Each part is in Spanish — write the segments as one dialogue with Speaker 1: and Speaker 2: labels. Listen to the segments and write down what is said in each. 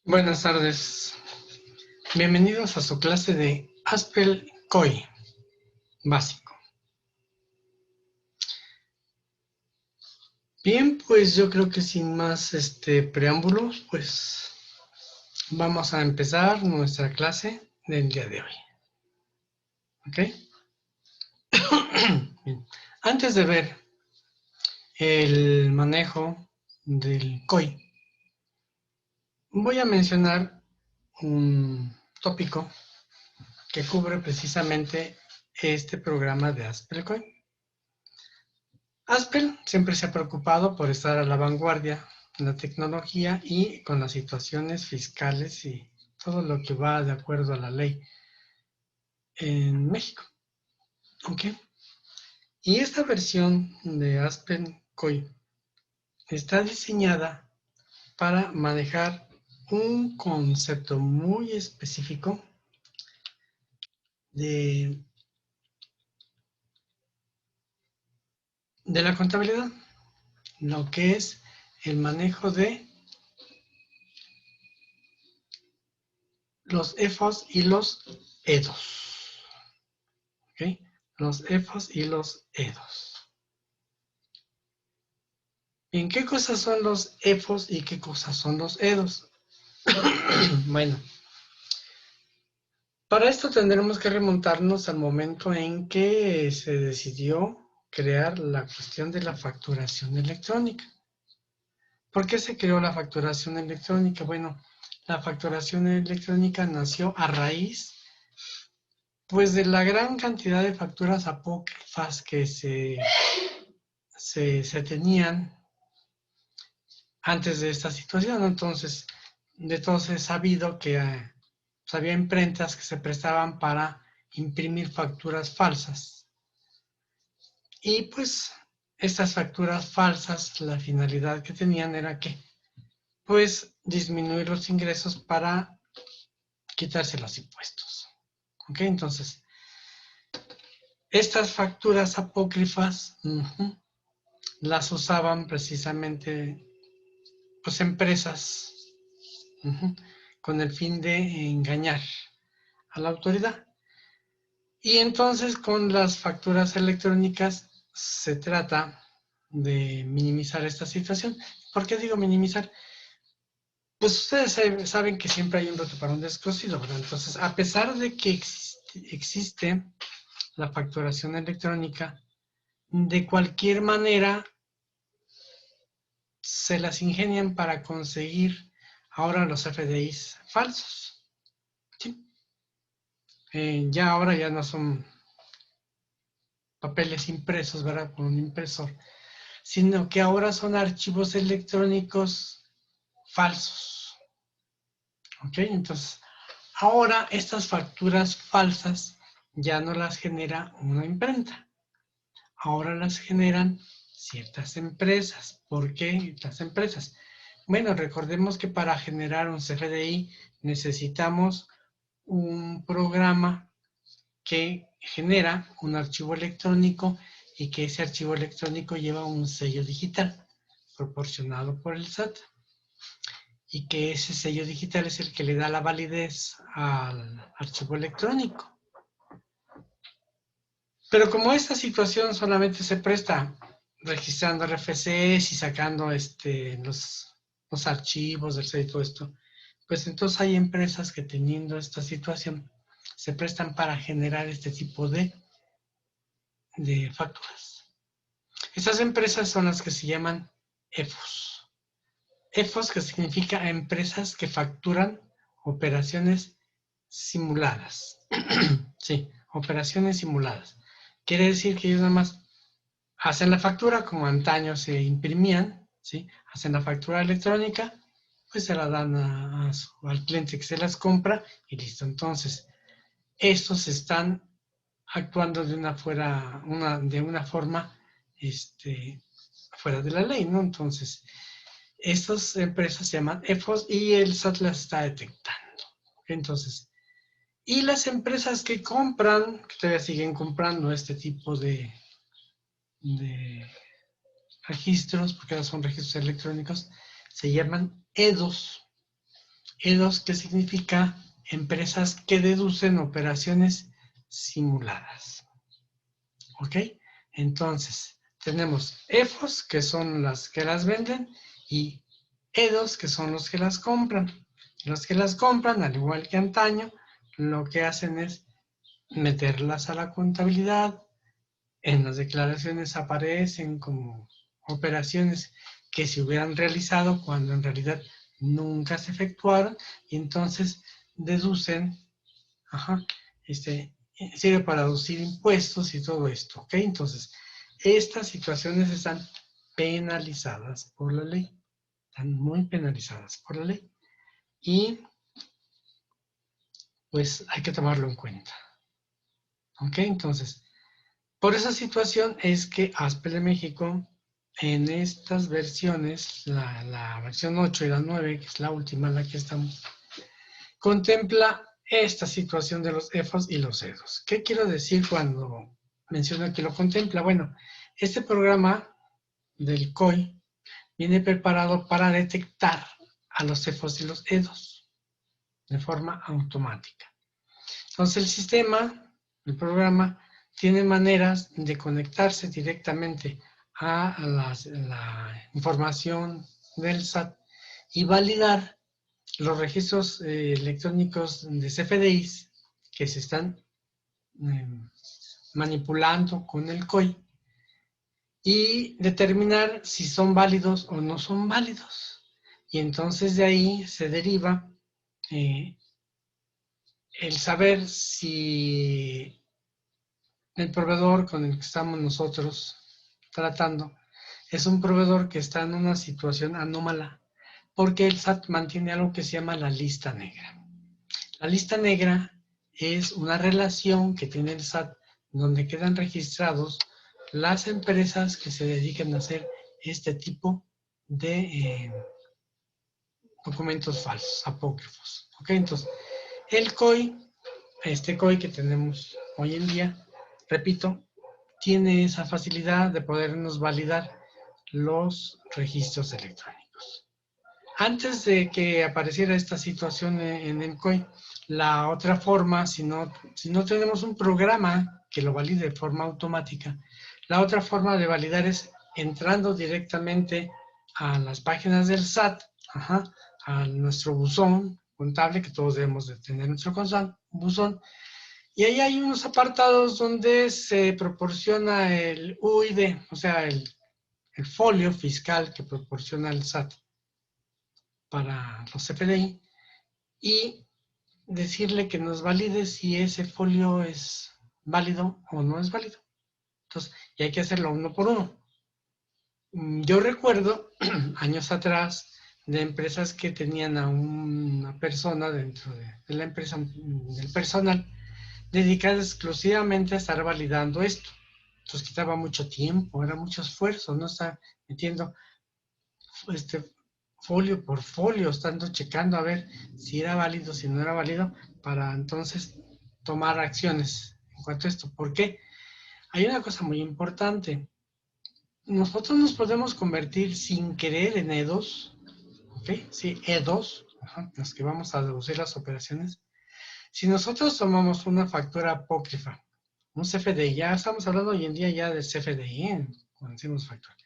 Speaker 1: Buenas tardes. Bienvenidos a su clase de Haskell COI básico. Bien, pues yo creo que sin más preámbulos, pues vamos a empezar nuestra clase del día de hoy. ¿Ok? Bien. Antes de ver el manejo del COI, voy a mencionar un tópico que cubre precisamente este programa de Haskell COI. Haskell siempre se ha preocupado por estar a la vanguardia en la tecnología y con las situaciones fiscales y todo lo que va de acuerdo a la ley en México. ¿Ok? Y esta versión de Aspen COI está diseñada para manejar un concepto muy específico de, de la contabilidad, lo que es el manejo de los EFOS y los EDOS. ¿Ok? Los EFOS y los EDOS. Bien, ¿qué cosas son los EFOS y qué cosas son los EDOS? Bueno, para esto tendremos que remontarnos al momento en que se decidió crear la cuestión de la facturación electrónica. ¿Por qué se creó la facturación electrónica? Bueno, la facturación electrónica nació a raíz pues de la gran cantidad de facturas apócrifas que se tenían antes de esta situación. Entonces, de todos es sabido que pues había imprentas que se prestaban para imprimir facturas falsas. Y pues estas facturas falsas, la finalidad que tenían era que, pues, disminuir los ingresos para quitarse los impuestos. ¿Ok? Entonces, estas facturas apócrifas las usaban precisamente pues empresas con el fin de engañar a la autoridad. Y entonces con las facturas electrónicas se trata de minimizar esta situación. ¿Por qué digo minimizar? Pues ustedes saben que siempre hay un roto para un descosido, ¿verdad? Entonces, a pesar de que existe la facturación electrónica, de cualquier manera se las ingenian para conseguir ahora los FDIs falsos. ¿Sí? Ya ahora ya no son papeles impresos, ¿verdad? Por un impresor, sino que ahora son archivos electrónicos falsos. ¿Ok? Entonces, ahora estas facturas falsas ya no las genera una imprenta, ahora las generan ciertas empresas. ¿Por qué las empresas? Bueno, recordemos que para generar un CFDI necesitamos un programa que genera un archivo electrónico y que ese archivo electrónico lleva un sello digital proporcionado por el SAT y que ese sello digital es el que le da la validez al archivo electrónico. Pero como esta situación solamente se presta registrando RFCs y sacando los archivos del sello y todo esto, pues entonces hay empresas que teniendo esta situación se prestan para generar este tipo de facturas. Estas empresas son las que se llaman EFOS. EFOS que significa empresas que facturan operaciones simuladas. Sí, operaciones simuladas. Quiere decir que ellos nada más hacen la factura como antaño se imprimían, ¿sí? Hacen la factura electrónica, pues se la dan al cliente que se las compra y listo. Entonces, estos están actuando de una forma fuera de la ley, ¿no? Entonces, estas empresas se llaman EFOS y el SAT las está detectando. Entonces, y las empresas que compran, que todavía siguen comprando este tipo de registros, porque ahora son registros electrónicos, se llaman EDOS. EDOS, que significa empresas que deducen operaciones simuladas. ¿Ok? Entonces, tenemos EFOS, que son las que las venden, y EDOS, que son los que las compran. Los que las compran, al igual que antaño, lo que hacen es meterlas a la contabilidad. En las declaraciones aparecen como operaciones que se hubieran realizado cuando en realidad nunca se efectuaron, y entonces deducen, sirve para deducir impuestos y todo esto, ¿ok? Entonces, estas situaciones están penalizadas por la ley, están muy penalizadas por la ley, y pues hay que tomarlo en cuenta, ¿ok? Entonces, por esa situación es que ASPEL de México, en estas versiones, la versión 8 y la 9, que es la última en la que estamos, contempla esta situación de los EFOS y los EDOS. ¿Qué quiero decir cuando menciono que lo contempla? Bueno, este programa del COI viene preparado para detectar a los EFOS y los EDOS de forma automática. Entonces el sistema, el programa, tiene maneras de conectarse directamente a la información del SAT y validar los registros electrónicos de CFDIs que se están manipulando con el COI y determinar si son válidos o no son válidos. Y entonces de ahí se deriva el saber si el proveedor con el que estamos nosotros tratando es un proveedor que está en una situación anómala, porque el SAT mantiene algo que se llama la lista negra. La lista negra es una relación que tiene el SAT donde quedan registrados las empresas que se dedican a hacer este tipo de documentos falsos, apócrifos. ¿Ok? Entonces, el COI, este COI que tenemos hoy en día, repito, tiene esa facilidad de podernos validar los registros electrónicos. Antes de que apareciera esta situación en el COI, la otra forma, si no tenemos un programa que lo valide de forma automática, la otra forma de validar es entrando directamente a las páginas del SAT, a nuestro buzón contable, que todos debemos de tener nuestro buzón, y ahí hay unos apartados donde se proporciona el UID, o sea, el folio fiscal que proporciona el SAT para los CFDI, y decirle que nos valide si ese folio es válido o no es válido. Entonces, y hay que hacerlo uno por uno. Yo recuerdo años atrás de empresas que tenían a una persona dentro de la empresa, del personal, dedicada exclusivamente a estar validando esto. Entonces quitaba mucho tiempo, era mucho esfuerzo, no estar metiendo folio por folio, estando checando a ver si era válido, si no era válido, para entonces tomar acciones en cuanto a esto. ¿Por qué? Hay una cosa muy importante. Nosotros nos podemos convertir sin querer en EDOS, ¿ok? Sí, EDOS, los que vamos a deducir las operaciones. Si nosotros tomamos una factura apócrifa, un CFDI, ya estamos hablando hoy en día ya de CFDI, cuando decimos factura.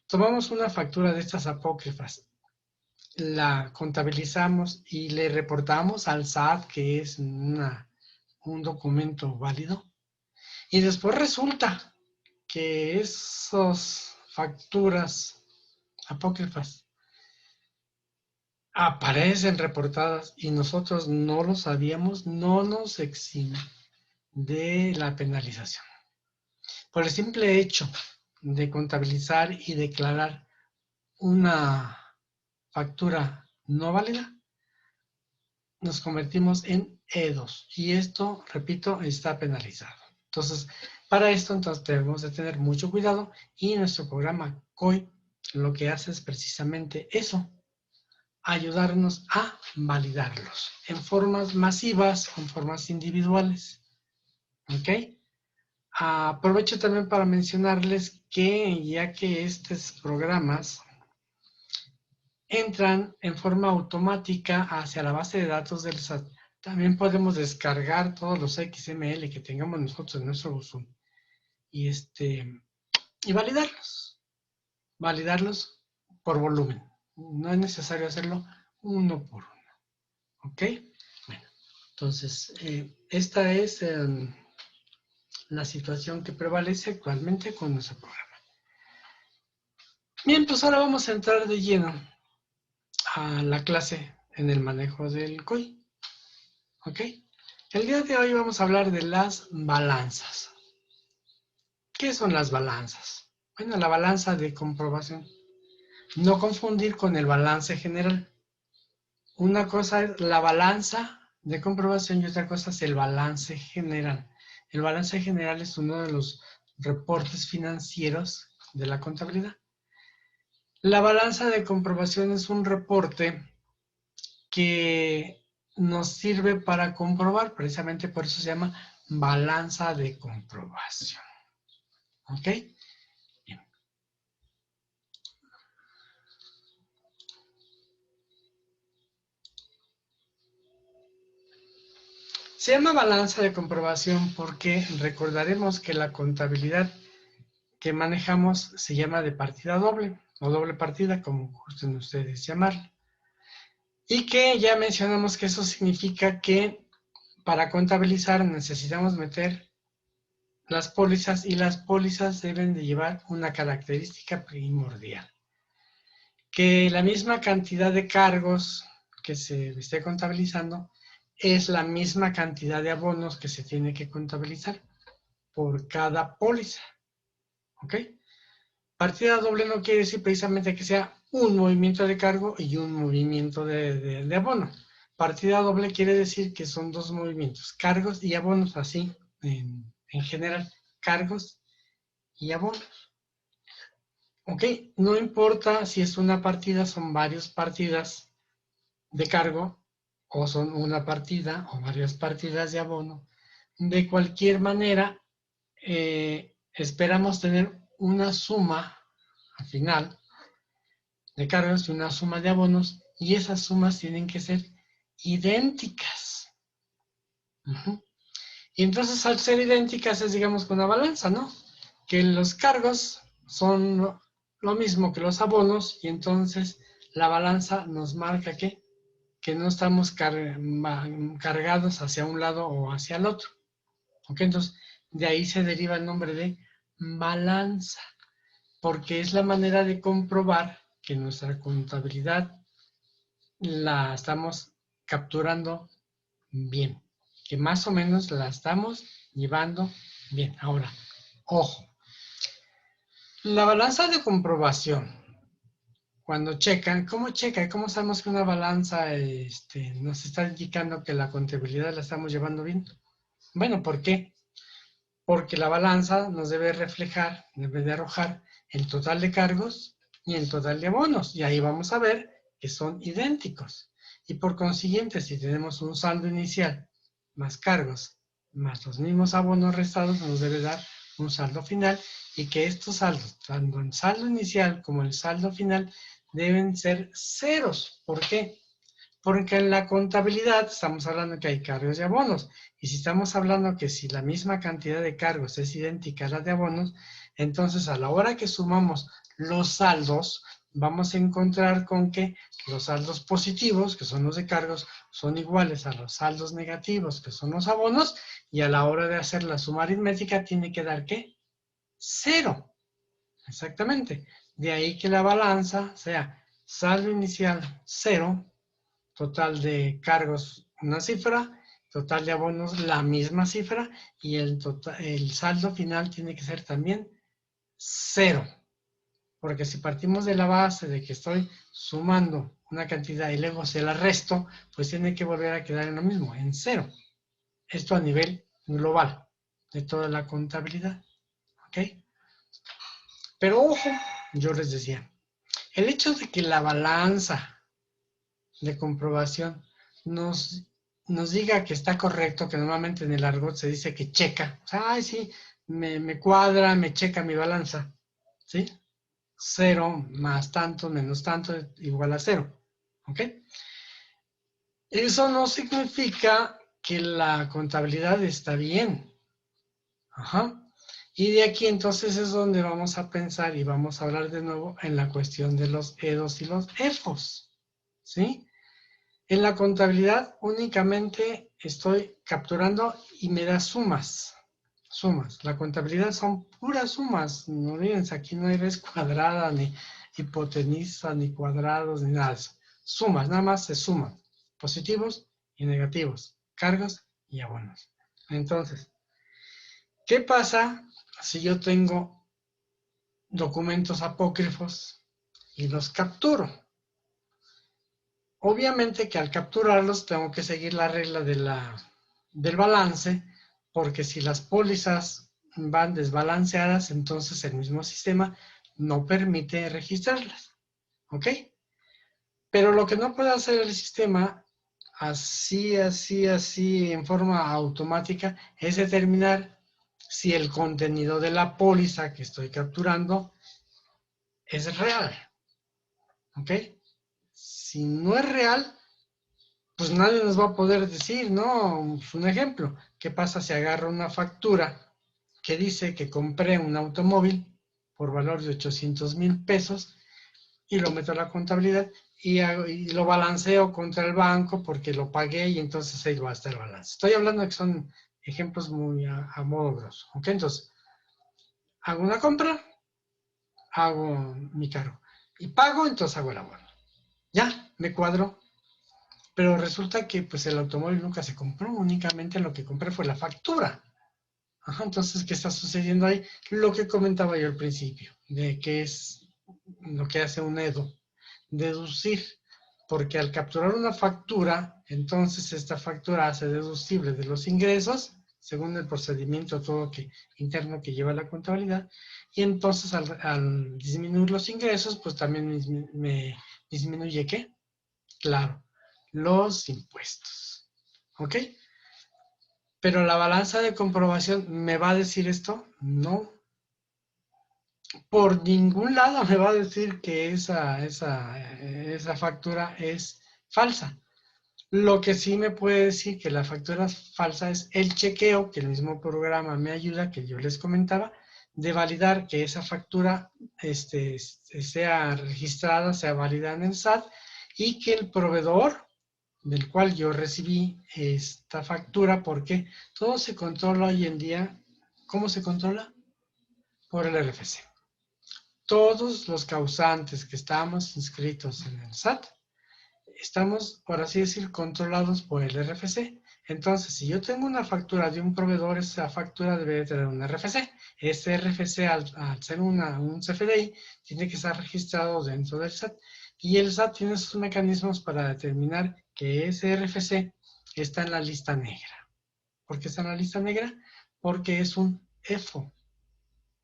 Speaker 1: Tomamos una factura de estas apócrifas, la contabilizamos y le reportamos al SAT que es un documento válido, y después resulta que esas facturas apócrifas aparecen reportadas y nosotros no lo sabíamos, no nos exime de la penalización. Por el simple hecho de contabilizar y declarar una factura no válida, nos convertimos en EDOS, y esto, repito, está penalizado. Entonces, para esto entonces debemos de tener mucho cuidado, y nuestro programa COI lo que hace es precisamente eso, ayudarnos a validarlos en formas masivas, en formas individuales. ¿Ok? Aprovecho también para mencionarles que ya que estos programas entran en forma automática hacia la base de datos del SAT. También podemos descargar todos los XML que tengamos nosotros en nuestro buzón y, y validarlos por volumen. No es necesario hacerlo uno por uno. ¿Ok? Bueno, entonces, esta es la situación que prevalece actualmente con nuestro programa. Bien, pues ahora vamos a entrar de lleno a la clase en el manejo del COI. ¿Ok? El día de hoy vamos a hablar de las balanzas. ¿Qué son las balanzas? Bueno, la balanza de comprobación. No confundir con el balance general. Una cosa es la balanza de comprobación y otra cosa es el balance general. El balance general es uno de los reportes financieros de la contabilidad. La balanza de comprobación es un reporte que nos sirve para comprobar, precisamente por eso se llama balanza de comprobación. ¿Ok? Bien. Se llama balanza de comprobación porque recordaremos que la contabilidad que manejamos se llama de partida doble o doble partida, como gusten ustedes llamarla. Y que ya mencionamos que eso significa que para contabilizar necesitamos meter las pólizas y las pólizas deben de llevar una característica primordial. Que la misma cantidad de cargos que se esté contabilizando es la misma cantidad de abonos que se tiene que contabilizar por cada póliza. ¿Ok? Partida doble no quiere decir precisamente que sea un movimiento de cargo y un movimiento de abono. Partida doble quiere decir que son dos movimientos, cargos y abonos, así en general, cargos y abonos. ¿Ok? No importa si es una partida, son varias partidas de cargo, o son una partida o varias partidas de abono. De cualquier manera, esperamos tener una suma al final de cargos y una suma de abonos, y esas sumas tienen que ser idénticas. Y entonces, al ser idénticas, es digamos con una balanza, ¿no? Que los cargos son lo mismo que los abonos, y entonces la balanza nos marca que no estamos cargados hacia un lado o hacia el otro. ¿Ok? Entonces, de ahí se deriva el nombre de balanza, porque es la manera de comprobar que nuestra contabilidad la estamos capturando bien, que más o menos la estamos llevando bien. Ahora, ojo, la balanza de comprobación, cuando checan, ¿cómo checa? ¿Cómo sabemos que una balanza nos está indicando que la contabilidad la estamos llevando bien? Bueno, ¿por qué? Porque la balanza nos debe reflejar, debe de arrojar el total de cargos y el total de abonos, y ahí vamos a ver que son idénticos. Y por consiguiente, si tenemos un saldo inicial más cargos más los mismos abonos restados, nos debe dar un saldo final, y que estos saldos, tanto el saldo inicial como el saldo final, deben ser ceros. ¿Por qué? Porque en la contabilidad estamos hablando que hay cargos y abonos. Y si estamos hablando que si la misma cantidad de cargos es idéntica a la de abonos, entonces a la hora que sumamos los saldos, vamos a encontrar con que los saldos positivos, que son los de cargos, son iguales a los saldos negativos, que son los abonos, y a la hora de hacer la suma aritmética tiene que dar ¿qué? Cero. Exactamente. De ahí que la balanza sea saldo inicial cero, total de cargos una cifra, total de abonos la misma cifra, y el saldo final tiene que ser también cero. Porque si partimos de la base de que estoy sumando una cantidad y luego se la resto, pues tiene que volver a quedar en lo mismo, en cero. Esto a nivel global de toda la contabilidad. ¿Ok? Pero ojo, yo les decía, el hecho de que la balanza de comprobación nos diga que está correcto, que normalmente en el argot se dice que checa, o sea, ay, sí, me cuadra, me checa mi balanza, ¿sí? 0 más tanto menos tanto igual a 0. ¿Ok? Eso no significa que la contabilidad está bien. Ajá. Y de aquí entonces es donde vamos a pensar y vamos a hablar de nuevo en la cuestión de los EDOs y los EFOs. ¿Sí? En la contabilidad únicamente estoy capturando y me da sumas. Sumas. La contabilidad son puras sumas. No olvídense, aquí no hay raíz cuadrada, ni hipotenusa, ni cuadrados, ni nada de eso. Sumas, nada más se suman. Positivos y negativos. Cargos y abonos. Entonces, ¿qué pasa si yo tengo documentos apócrifos y los capturo? Obviamente que al capturarlos tengo que seguir la regla del balance, porque si las pólizas van desbalanceadas, entonces el mismo sistema no permite registrarlas. ¿Ok? Pero lo que no puede hacer el sistema así, en forma automática, es determinar si el contenido de la póliza que estoy capturando es real. ¿Ok? Si no es real, pues nadie nos va a poder decir, ¿no? Pues un ejemplo, ¿qué pasa si agarro una factura que dice que compré un automóvil por valor de 800,000 pesos y lo meto a la contabilidad y lo balanceo contra el banco porque lo pagué y entonces ahí va a estar el balance? Estoy hablando de que son ejemplos muy a modo grosso, ¿ok? Entonces, hago una compra, hago mi cargo y pago, entonces hago el abono. Ya, me cuadro. Pero resulta que pues el automóvil nunca se compró, únicamente lo que compré fue la factura. Ajá, entonces, ¿qué está sucediendo ahí? Lo que comentaba yo al principio, de que es lo que hace un EDO, deducir, porque al capturar una factura, entonces esta factura hace deducible de los ingresos, según el procedimiento todo interno que lleva la contabilidad, y entonces al disminuir los ingresos, pues también me disminuye, ¿qué? Claro, los impuestos. ¿Ok? Pero la balanza de comprobación me va a decir esto. No. Por ningún lado me va a decir que esa factura es falsa. Lo que sí me puede decir que la factura es falsa es el chequeo, que el mismo programa me ayuda, que yo les comentaba, de validar que esa factura sea registrada, sea válida en el SAT y que el proveedor del cual yo recibí esta factura, porque todo se controla hoy en día. ¿Cómo se controla? Por el RFC. Todos los causantes que estamos inscritos en el SAT, estamos, por así decir, controlados por el RFC. Entonces, si yo tengo una factura de un proveedor, esa factura debe tener un RFC. Ese RFC, al ser un CFDI, tiene que estar registrado dentro del SAT. Y el SAT tiene sus mecanismos para determinar que ese RFC está en la lista negra. ¿Por qué está en la lista negra? Porque es un EFO.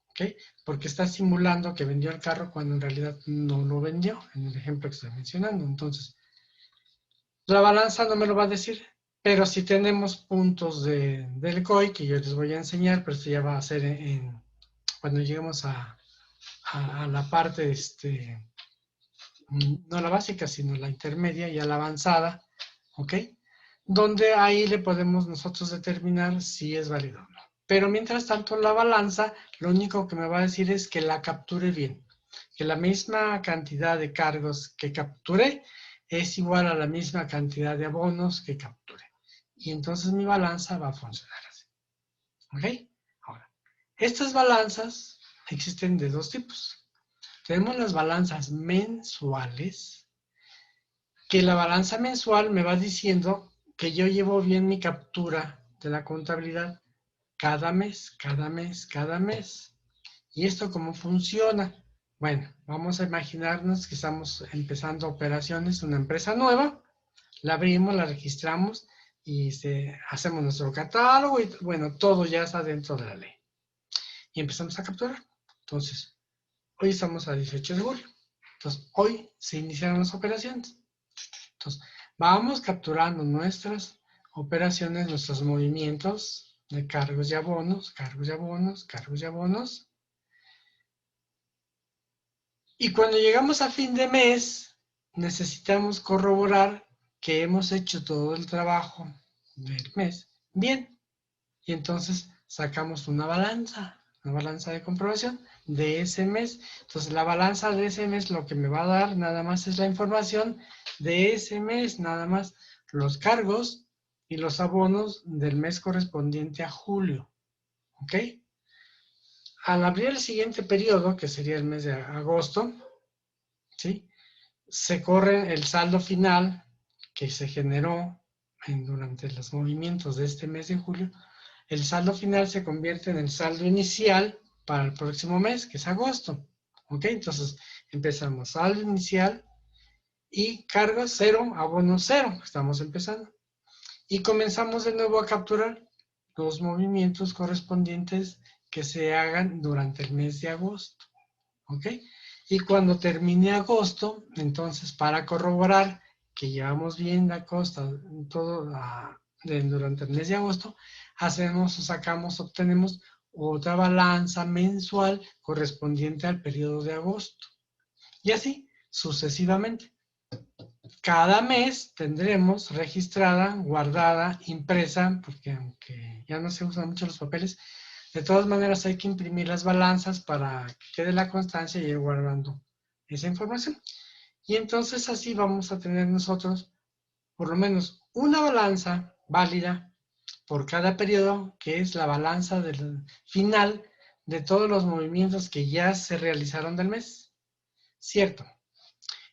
Speaker 1: ¿Ok? Porque está simulando que vendió el carro cuando en realidad no lo vendió, en el ejemplo que estoy mencionando. Entonces, la balanza no me lo va a decir, pero si tenemos puntos del COI, que yo les voy a enseñar, pero esto ya va a ser cuando lleguemos a la parte, no la básica, sino la intermedia y a la avanzada, ¿ok? Donde ahí le podemos nosotros determinar si es válido o no. Pero mientras tanto, la balanza, lo único que me va a decir es que la capture bien, que la misma cantidad de cargos que capturé es igual a la misma cantidad de abonos que capturé. Y entonces mi balanza va a funcionar así. ¿Ok? Ahora, estas balanzas existen de dos tipos. Tenemos las balanzas mensuales, que la balanza mensual me va diciendo que yo llevo bien mi captura de la contabilidad cada mes, cada mes, cada mes. ¿Y esto cómo funciona? Bueno, vamos a imaginarnos que estamos empezando operaciones, una empresa nueva, la abrimos, la registramos y hacemos nuestro catálogo y bueno, todo ya está dentro de la ley. Y empezamos a capturar. Entonces, hoy estamos a 18 de julio. Entonces, hoy se iniciaron las operaciones. Entonces, vamos capturando nuestras operaciones, nuestros movimientos de cargos y abonos, cargos y abonos, cargos y abonos. Y cuando llegamos a fin de mes, necesitamos corroborar que hemos hecho todo el trabajo del mes bien. Y entonces sacamos una balanza de comprobación de ese mes. Entonces la balanza de ese mes lo que me va a dar nada más es la información de ese mes, nada más los cargos y los abonos del mes correspondiente a julio. ¿Ok? Al abrir el siguiente periodo, que sería el mes de agosto, ¿sí? Se corre el saldo final que se generó durante los movimientos de este mes de julio. El saldo final se convierte en el saldo inicial para el próximo mes, que es agosto. ¿Ok? Entonces empezamos saldo inicial y cargo cero, abono cero. Estamos empezando. Y comenzamos de nuevo a capturar los movimientos correspondientes que se hagan durante el mes de agosto. ¿Ok? Y cuando termine agosto, entonces para corroborar que llevamos bien la costa todo durante el mes de agosto, hacemos o sacamos, obtenemos otra balanza mensual correspondiente al periodo de agosto. Y así sucesivamente. Cada mes tendremos registrada, guardada, impresa, porque aunque ya no se usan mucho los papeles, de todas maneras hay que imprimir las balanzas para que quede la constancia y ir guardando esa información. Y entonces así vamos a tener nosotros por lo menos una balanza válida por cada periodo, que es la balanza del final de todos los movimientos que ya se realizaron del mes. Cierto.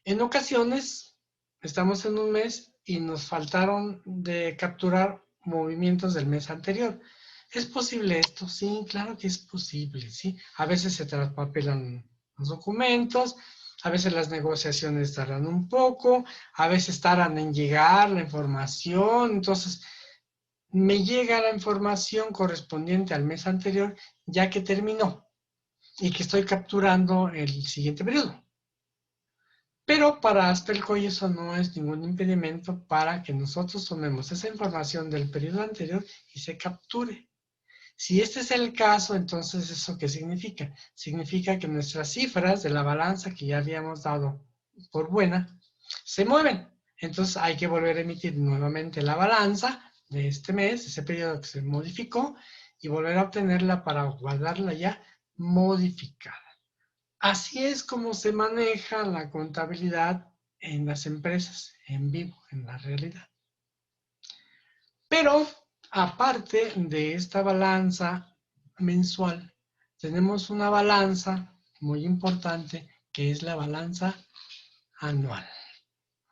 Speaker 1: En ocasiones estamos en un mes y nos faltaron de capturar movimientos del mes anterior. ¿Es posible esto? Sí, claro que es posible, ¿sí? A veces se traspapelan los documentos, a veces las negociaciones tardan un poco, a veces tardan en llegar la información, entonces me llega la información correspondiente al mes anterior ya que terminó y que estoy capturando el siguiente periodo. Pero para Astelco eso no es ningún impedimento para que nosotros tomemos esa información del periodo anterior y se capture. Si este es el caso, entonces ¿eso qué significa? Significa que nuestras cifras de la balanza que ya habíamos dado por buena se mueven. Entonces hay que volver a emitir nuevamente la balanza de este mes, ese periodo que se modificó, y volver a obtenerla para guardarla ya modificada. Así es como se maneja la contabilidad en las empresas, en vivo, en la realidad. Pero aparte de esta balanza mensual, tenemos una balanza muy importante que es la balanza anual.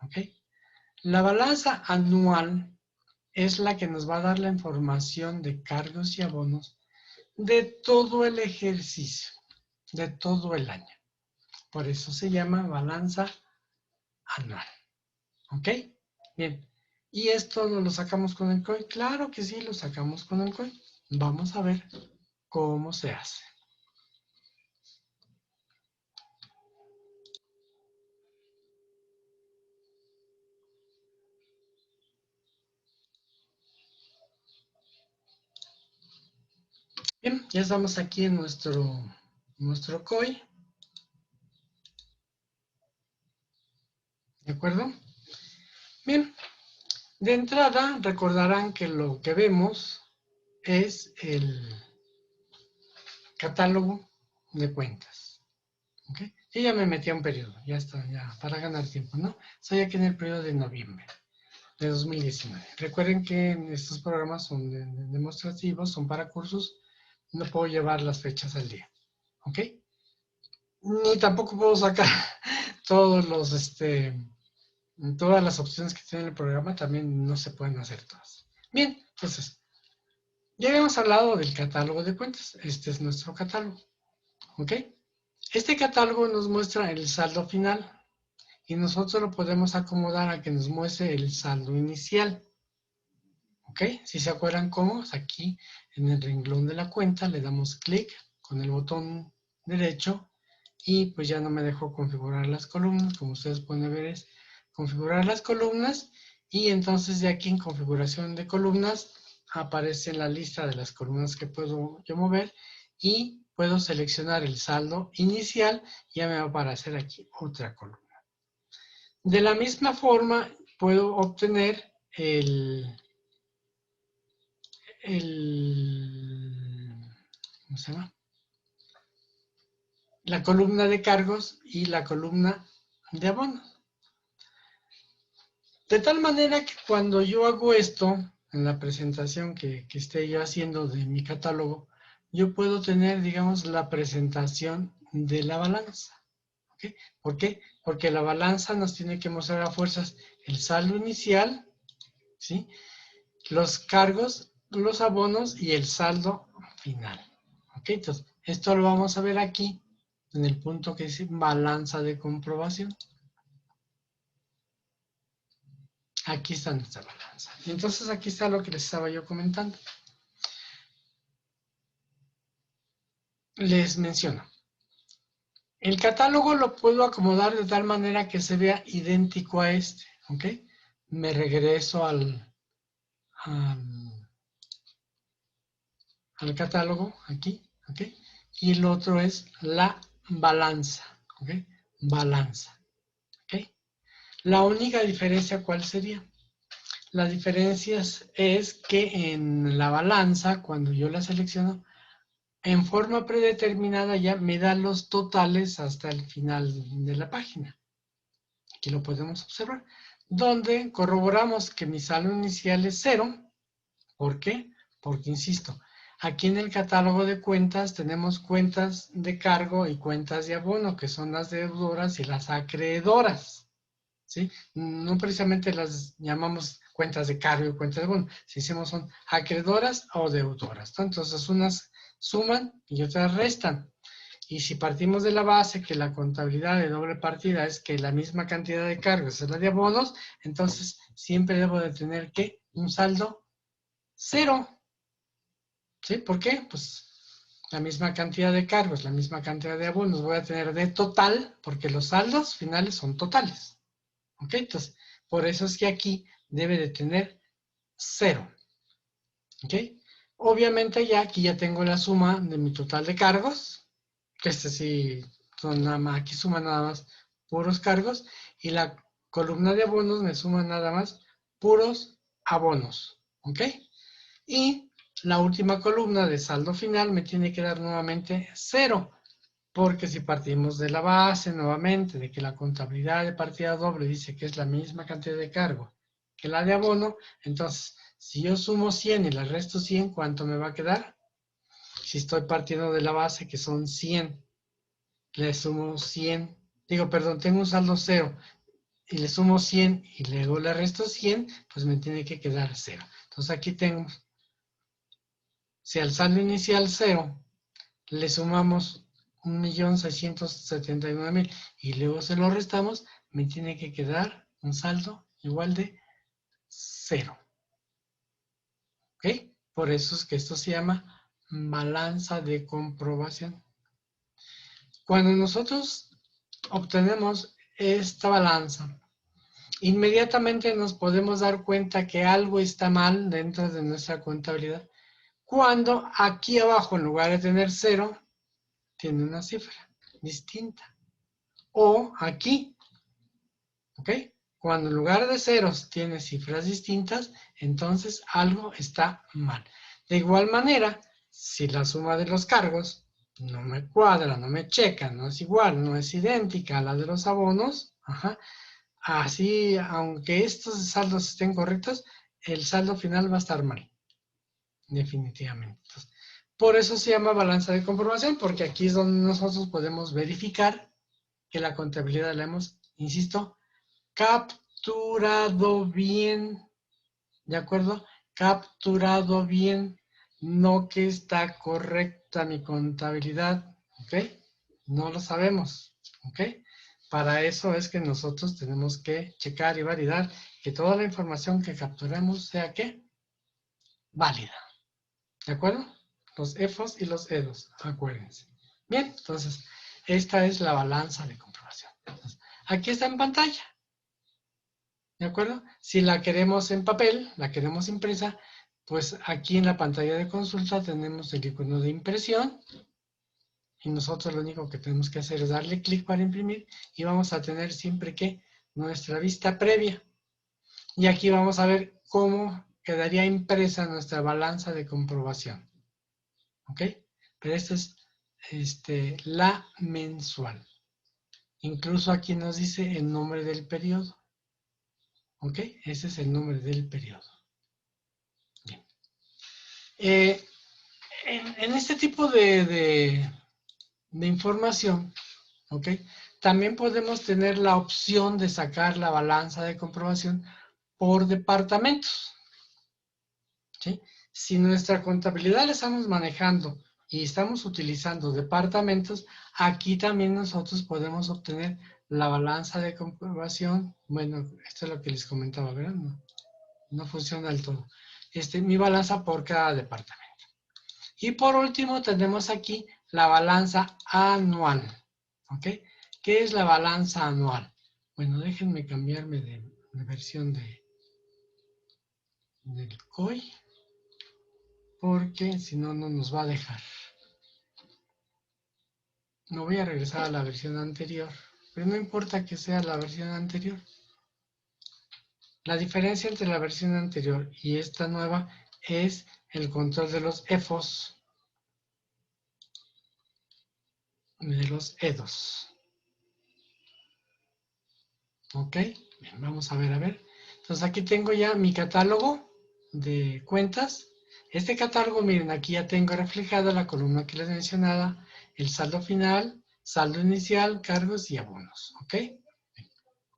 Speaker 1: ¿Ok? La balanza anual es la que nos va a dar la información de cargos y abonos de todo el ejercicio, de todo el año. Por eso se llama balanza anual. ¿Ok? Bien. ¿Y esto lo sacamos con el COI? Claro que sí, lo sacamos con el COI. Vamos a ver cómo se hace. Bien, ya estamos aquí en nuestro COI. ¿De acuerdo? Bien, de entrada recordarán que lo que vemos es el catálogo de cuentas. ¿Ok? Yo ya me metí a un periodo, ya está, ya, para ganar tiempo, ¿no? Estoy aquí en el periodo de noviembre de 2019. Recuerden que estos programas son demostrativos, son para cursos, no puedo llevar las fechas al día, ¿ok? Ni tampoco puedo sacar todos todas las opciones que tiene el programa, también no se pueden hacer todas. Bien, entonces, ya habíamos hablado del catálogo de cuentas, este es nuestro catálogo, ¿ok? Este catálogo nos muestra el saldo final y nosotros lo podemos acomodar a que nos muestre el saldo inicial. ¿Ok? Si se acuerdan cómo, aquí en el renglón de la cuenta le damos clic con el botón derecho y pues ya no me dejó configurar las columnas. Como ustedes pueden ver es configurar las columnas y entonces de aquí en configuración de columnas aparece la lista de las columnas que puedo yo mover y puedo seleccionar el saldo inicial y ya me va a aparecer aquí otra columna. De la misma forma, puedo obtener ¿cómo se llama? La columna de cargos y la columna de abonos. De tal manera que cuando yo hago esto, en la presentación que esté yo haciendo de mi catálogo, yo puedo tener, digamos, la presentación de la balanza. ¿Okay? ¿Por qué? Porque la balanza nos tiene que mostrar a fuerzas el saldo inicial, ¿sí? Los cargos, los abonos y el saldo final. ¿Ok? Entonces, esto lo vamos a ver aquí en el punto que dice balanza de comprobación. Aquí está nuestra balanza. Y entonces aquí está lo que les estaba yo comentando. Les menciono. El catálogo lo puedo acomodar de tal manera que se vea idéntico a este. ¿Ok? Me regreso al catálogo aquí. ¿Ok? Y el otro es la balanza. ¿Ok? Balanza. ¿Ok? La única diferencia, ¿cuál sería? La diferencia es que en la balanza, cuando yo la selecciono, en forma predeterminada ya me da los totales hasta el final de la página. Aquí lo podemos observar. Donde corroboramos que mi saldo inicial es 0. ¿Por qué? Porque, insisto, aquí en el catálogo de cuentas tenemos cuentas de cargo y cuentas de abono, que son las deudoras y las acreedoras. ¿Sí? No precisamente las llamamos cuentas de cargo y cuentas de abono, si hicimos son acreedoras o deudoras, ¿no? Entonces unas suman y otras restan. Y si partimos de la base que la contabilidad de doble partida es que la misma cantidad de cargos es la de abonos, entonces siempre debo de tener que un saldo 0. ¿Sí? ¿Por qué? Pues la misma cantidad de cargos, la misma cantidad de abonos voy a tener de total, porque los saldos finales son totales. ¿Ok? Entonces, por eso es que aquí debe de tener 0. ¿Ok? Obviamente ya aquí ya tengo la suma de mi total de cargos, que este sí son nada más, aquí suman nada más puros cargos, y la columna de abonos me suma nada más puros abonos. ¿Ok? Y la última columna de saldo final me tiene que dar nuevamente 0. Porque si partimos de la base nuevamente de que la contabilidad de partida doble dice que es la misma cantidad de cargo que la de abono, entonces si yo sumo 100 y le resto 100, ¿cuánto me va a quedar? Si estoy partiendo de la base que son 100, le sumo 100, tengo un saldo 0 y le sumo 100 y luego le resto 100, pues me tiene que quedar 0. Entonces aquí tengo, si al saldo inicial 0 le sumamos 1.679.000 y luego se lo restamos, me tiene que quedar un saldo igual de 0. ¿Ok? Por eso es que esto se llama balanza de comprobación. Cuando nosotros obtenemos esta balanza, inmediatamente nos podemos dar cuenta que algo está mal dentro de nuestra contabilidad. Cuando aquí abajo, en lugar de tener 0, tiene una cifra distinta. O aquí, ¿ok? Cuando en lugar de ceros tiene cifras distintas, entonces algo está mal. De igual manera, si la suma de los cargos no me cuadra, no me checa, no es igual, no es idéntica a la de los abonos, así, aunque estos saldos estén correctos, el saldo final va a estar mal, definitivamente. Entonces, por eso se llama balanza de comprobación, porque aquí es donde nosotros podemos verificar que la contabilidad la hemos, insisto, capturado bien, ¿de acuerdo? Capturado bien, no que está correcta mi contabilidad, ¿ok? No lo sabemos, ¿ok? Para eso es que nosotros tenemos que checar y validar que toda la información que capturemos sea, ¿qué? Válida, ¿de acuerdo? Los EFOS y los EDOS, acuérdense. Bien, entonces, esta es la balanza de comprobación. Entonces, aquí está en pantalla. ¿De acuerdo? Si la queremos en papel, la queremos impresa, pues aquí en la pantalla de consulta tenemos el icono de impresión. y nosotros lo único que tenemos que hacer es darle clic para imprimir y vamos a tener siempre que nuestra vista previa. Y aquí vamos a ver cómo quedaría impresa nuestra balanza de comprobación. ¿Ok? Pero esta es la mensual. Incluso aquí nos dice el nombre del periodo. ¿Ok? Ese es el nombre del periodo. Bien. En este tipo de información, ¿ok? También podemos tener la opción de sacar la balanza de comprobación por departamentos, ¿sí? Si nuestra contabilidad la estamos manejando y estamos utilizando departamentos, aquí también nosotros podemos obtener la balanza de comprobación. Bueno, esto es lo que les comentaba, ¿verdad? No funciona del todo. Mi balanza por cada departamento. Y por último tenemos aquí la balanza anual, ¿ok? ¿Qué es la balanza anual? Bueno, déjenme cambiarme de versión del COI, porque si no, no nos va a dejar. No voy a regresar a la versión anterior, pero no importa que sea la versión anterior. La diferencia entre la versión anterior y esta nueva es el control de los EFOS, de los EDOS. ¿Ok? Bien, vamos a ver. Entonces aquí tengo ya mi catálogo de cuentas. Este catálogo, miren, aquí ya tengo reflejada la columna que les mencionaba, el saldo final, saldo inicial, cargos y abonos. ¿Ok?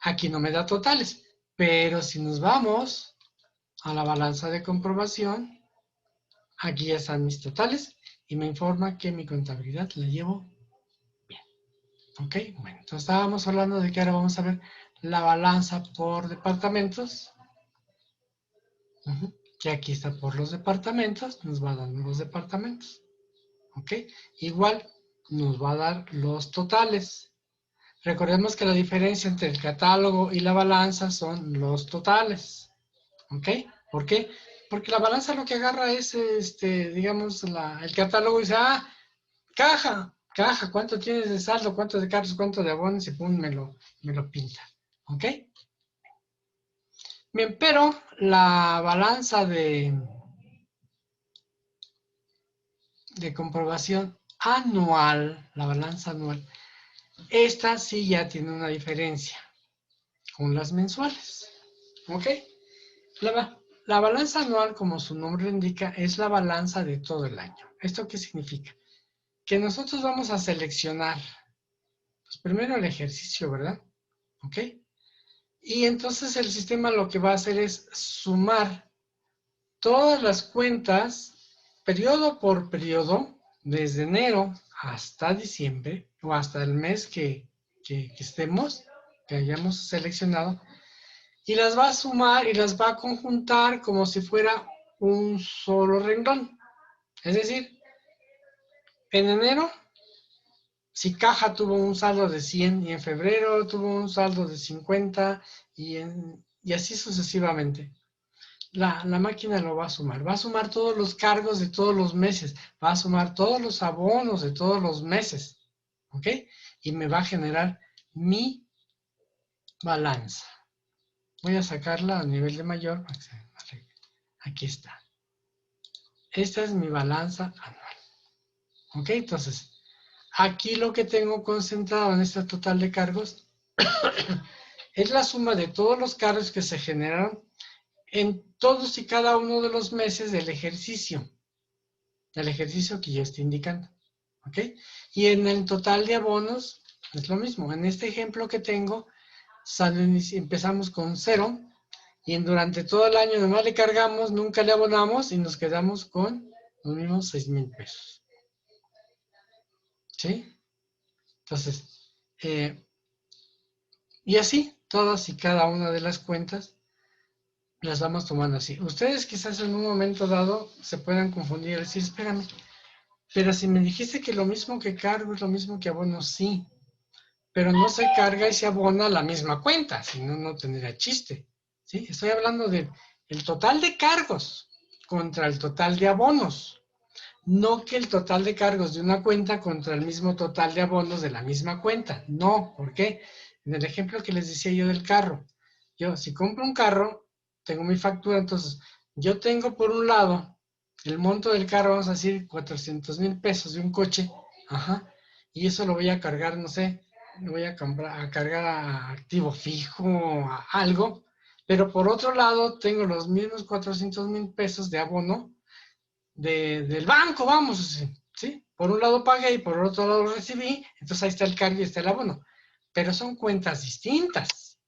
Speaker 1: Aquí no me da totales, pero si nos vamos a la balanza de comprobación, aquí ya están mis totales y me informa que mi contabilidad la llevo bien. ¿Ok? Bueno, entonces estábamos hablando de que ahora vamos a ver la balanza por departamentos. Que aquí está por los departamentos, nos va a dar los departamentos. ¿Ok? Igual nos va a dar los totales. Recordemos que la diferencia entre el catálogo y la balanza son los totales. ¿Ok? ¿Por qué? Porque la balanza lo que agarra es, digamos, el catálogo y dice, caja, ¿cuánto tienes de saldo? ¿Cuánto de cargos? ¿Cuánto de abonos? Y pum, me lo pinta. ¿Ok? Bien, pero la balanza de comprobación anual, la balanza anual, esta sí ya tiene una diferencia con las mensuales. ¿Ok? La balanza anual, como su nombre indica, es la balanza de todo el año. ¿Esto qué significa? Que nosotros vamos a seleccionar, pues primero el ejercicio, ¿verdad? ¿Ok? Y entonces el sistema lo que va a hacer es sumar todas las cuentas, periodo por periodo, desde enero hasta diciembre, o hasta el mes que estemos, que hayamos seleccionado, y las va a sumar y las va a conjuntar como si fuera un solo renglón. Es decir, en enero, si caja tuvo un saldo de 100 y en febrero tuvo un saldo de 50 y así sucesivamente. La máquina lo va a sumar todos los cargos de todos los meses, va a sumar todos los abonos de todos los meses, ¿ok? Y me va a generar mi balanza. Voy a sacarla a nivel de mayor. Aquí está. Esta es mi balanza anual. ¿Ok? Entonces, aquí lo que tengo concentrado en este total de cargos es la suma de todos los cargos que se generaron en todos y cada uno de los meses del ejercicio que yo estoy indicando. ¿Ok? Y en el total de abonos es lo mismo. En este ejemplo que tengo, empezamos con 0 y durante todo el año nomás le cargamos, nunca le abonamos y nos quedamos con los mismos 6,000 pesos. ¿Sí? Entonces, y así, todas y cada una de las cuentas las vamos tomando así. Ustedes quizás en un momento dado se puedan confundir y decir, espérame, pero si me dijiste que lo mismo que cargo es lo mismo que abono, sí, pero no se carga y se abona la misma cuenta, si no, no tendría chiste. ¿Sí? Estoy hablando del total de cargos contra el total de abonos. No que el total de cargos de una cuenta contra el mismo total de abonos de la misma cuenta. No, ¿por qué? En el ejemplo que les decía yo del carro. Yo, si compro un carro, tengo mi factura, entonces yo tengo por un lado el monto del carro, vamos a decir 400,000 pesos de un coche, ajá, y eso lo voy a cargar, no sé, lo voy a cargar a activo fijo, a algo, pero por otro lado tengo los mismos 400,000 pesos de abono del banco, vamos, ¿sí? Por un lado pagué y por otro lado recibí, entonces ahí está el cargo y está el abono, pero son cuentas distintas,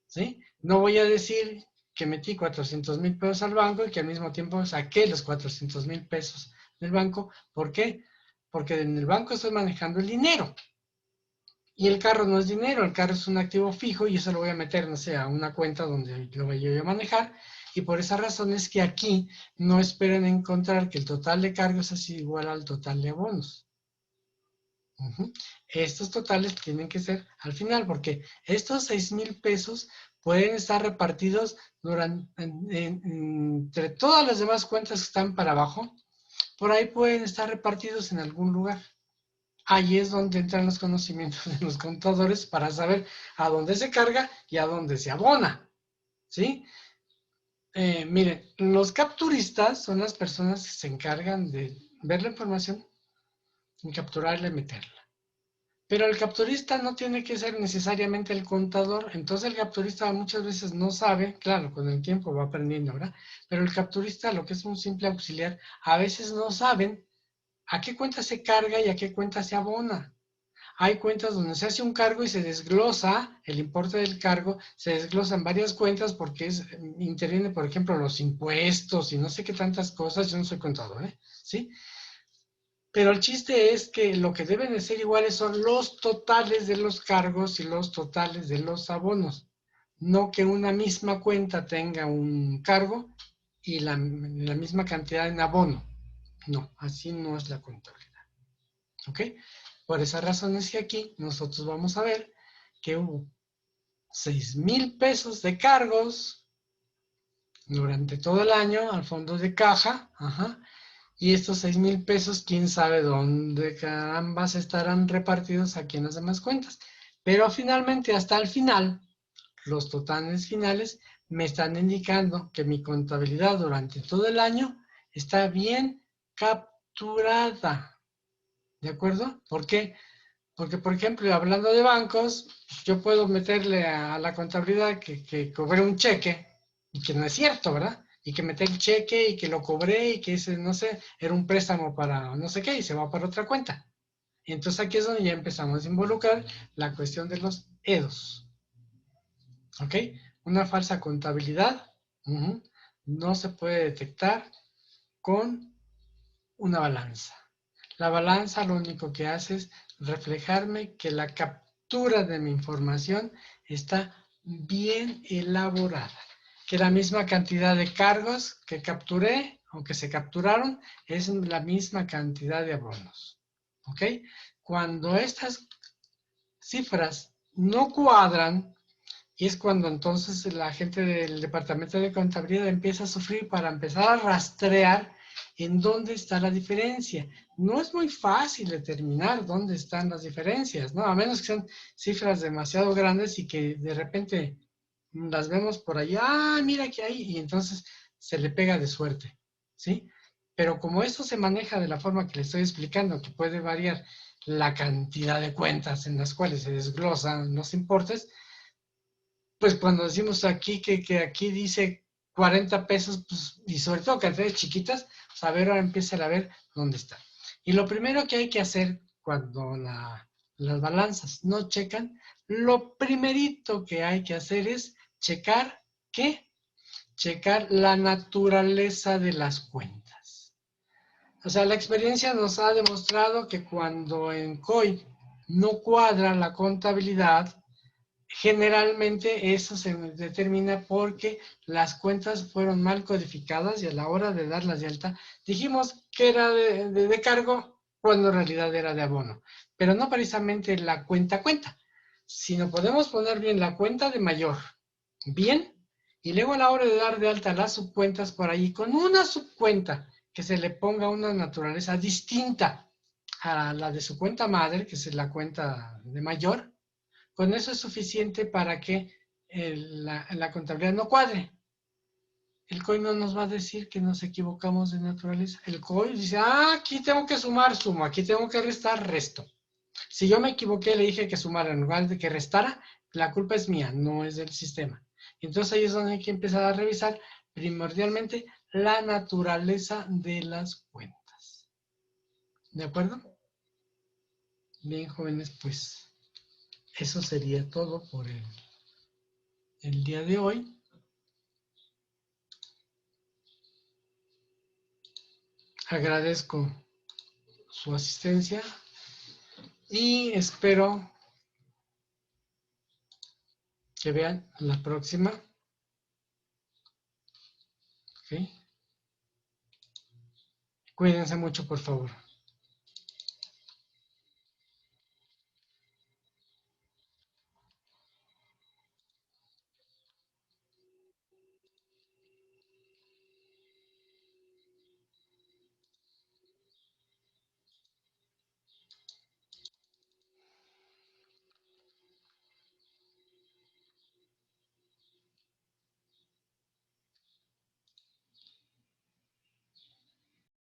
Speaker 1: ¿sí? No voy a decir que metí 400,000 pesos al banco y que al mismo tiempo saqué los 400,000 pesos del banco. ¿Por qué? Porque en el banco estoy manejando el dinero y el carro no es dinero, el carro es un activo fijo y eso lo voy a meter, no sé, a una cuenta donde lo voy a manejar. Y por esa razón es que aquí no esperen encontrar que el total de cargos es igual al total de abonos. Estos totales tienen que ser al final, porque estos 6,000 pesos pueden estar repartidos entre todas las demás cuentas que están para abajo. Por ahí pueden estar repartidos en algún lugar. Ahí es donde entran los conocimientos de los contadores para saber a dónde se carga y a dónde se abona. ¿Sí? Miren, los capturistas son las personas que se encargan de ver la información y capturarla y meterla. Pero el capturista no tiene que ser necesariamente el contador, entonces el capturista muchas veces no sabe, claro, con el tiempo va aprendiendo, ¿verdad? Pero el capturista, lo que es un simple auxiliar, a veces no saben a qué cuenta se carga y a qué cuenta se abona. Hay cuentas donde se hace un cargo y se desglosa el importe del cargo, se desglosan varias cuentas porque interviene, por ejemplo, los impuestos y no sé qué tantas cosas, yo no soy contador, ¿sí? Pero el chiste es que lo que deben de ser iguales son los totales de los cargos y los totales de los abonos. No que una misma cuenta tenga un cargo y la misma cantidad en abono. No, así no es la contabilidad. ¿Ok? Por esa razón es que aquí nosotros vamos a ver que hubo 6,000 pesos de cargos durante todo el año al fondo de caja, ajá, y estos 6,000 pesos, quién sabe dónde carambas estarán repartidos aquí en las demás cuentas. Pero finalmente, hasta el final, los totales finales me están indicando que mi contabilidad durante todo el año está bien capturada. ¿De acuerdo? ¿Por qué? Porque, por ejemplo, hablando de bancos, yo puedo meterle a la contabilidad que cobré un cheque y que no es cierto, ¿verdad? Y que metí el cheque y que lo cobré y que ese, no sé, era un préstamo para no sé qué y se va para otra cuenta. Y entonces aquí es donde ya empezamos a involucrar la cuestión de los EDOS. ¿Ok? Una falsa contabilidad no se puede detectar con una balanza. La balanza lo único que hace es reflejarme que la captura de mi información está bien elaborada, que la misma cantidad de cargos que capturé o que se capturaron es la misma cantidad de abonos. ¿Ok? Cuando estas cifras no cuadran, y es cuando entonces la gente del departamento de contabilidad empieza a sufrir para empezar a rastrear en dónde está la diferencia. No es muy fácil determinar dónde están las diferencias, ¿no? A menos que sean cifras demasiado grandes y que de repente las vemos por allá, ah, mira que hay, y entonces se le pega de suerte, ¿sí? Pero como esto se maneja de la forma que le estoy explicando, que puede variar la cantidad de cuentas en las cuales se desglosan los importes, pues cuando decimos aquí que aquí dice 40 pesos, pues, y sobre todo cantidades chiquitas, pues a ver, ahora empieza a ver dónde está. Y lo primero que hay que hacer cuando las balanzas no checan, lo primerito que hay que hacer es checar, ¿qué? Checar la naturaleza de las cuentas. O sea, la experiencia nos ha demostrado que cuando en COI no cuadra la contabilidad, generalmente eso se determina porque las cuentas fueron mal codificadas y a la hora de darlas de alta dijimos que era de cargo cuando en realidad era de abono. Pero no precisamente la cuenta, sino podemos poner bien la cuenta de mayor, bien, y luego a la hora de dar de alta las subcuentas por ahí con una subcuenta que se le ponga una naturaleza distinta a la de su cuenta madre, que es la cuenta de mayor. Con eso es suficiente para que la contabilidad no cuadre. El COI no nos va a decir que nos equivocamos de naturaleza. El COI dice, aquí tengo que sumar, sumo, aquí tengo que restar, resto. Si yo me equivoqué, le dije que sumara en lugar de que restara, la culpa es mía, no es del sistema. Entonces ahí es donde hay que empezar a revisar primordialmente la naturaleza de las cuentas. ¿De acuerdo? Bien, jóvenes, pues eso sería todo por el día de hoy. Agradezco su asistencia y espero que vean la próxima. ¿Okay? Cuídense mucho, por favor.